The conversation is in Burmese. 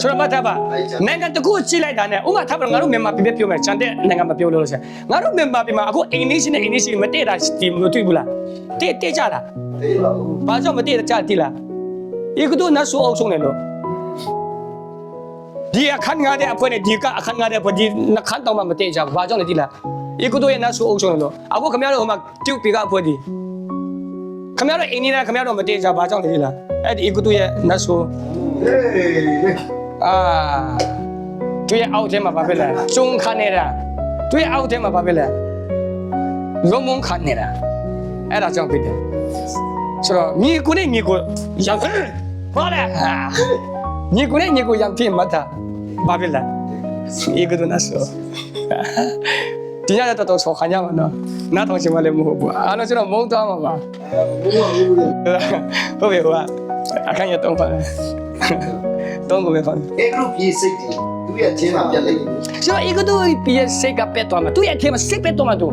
ဆိုတော့မထားပါနိုင်ငံတကူကြည့်လိုက်တာနဲ့ဥမာထားပါငါတို့မြန်မာပြည်ပဲပြောမယ်ချန်တဲ့နိုင်ငံမပြောလို့ဆိုငါတို့မြန်မာပြည်မှာအခုအင်္ဂလိပ်နဲ့အင်္ဂလိပ်မတည့်တာဒီမတွေ့ဘူးလားတည့်ကြတာဘာကြောင့်မတည့်ကြတိလားဒီကတော့နတ်ဆိုအောင်ဆုံးတယ်လို့ဒီအခန်းငါတဲ့အဖွဲနဲ့ဒီကအခန်းငါတဲ့အဖွဲဒီနှခမ်းတောင်မှမတည့်ကြဘူးဘာကြောင့်လဲတိလားဒီကတော့ရဲ့နတ်ဆိုအောင်ဆုံးတယ်လို့အခုခင်ဗျားတို့ဟိုမှာပြုတ်ปีကအဖွဲဒီခင်ဗျားတို့အင်းနေတာခင်ဗျားတို့မတည့်ကြဘာကြောင့်လဲတိလားအဲ့ဒီကတော့ရဲ့နတ်ဆိုသူရဲ့အောက်ထဲမှာဘာဖြစ်လဲကျုံခါနေတာသူရဲ့အောက်ထဲမှာဘာဖြစ်လဲလုံးမုံခါနေတာအဲ့ဒါကြောင့်ဖြစ်တယ်ဆိုတော့မြေကိုနဲ့မြေကိုရံဟောလားမြေကိုနဲ့မြေကိုရံဖြစ်မှတ်တာဘာဖြစ်လဲဒီကတော့နတ်ဆိုဒီညတော့ဆောခါညမှာနော်နားထောင်ရှင်မလည်းမဟုတ်ဘူးအားလုံးကျွန်တော်မုန်းသွားမှာပါဟုတ်ပြီဟိုကအခန်းရတော့ပါတော့ကိုပဲပါအဲ့လိုပြေးစိတ်ကြီးသူ့ရဲ့အချင်းမှာပြက်လိုက်တယ်ဆိုတော့ဒီကတော့ပြည့်စိတ်ကပက်သွားမှာသူ့ရဲ့အထက်မှာစိတ်ပက်သွားမှာသူ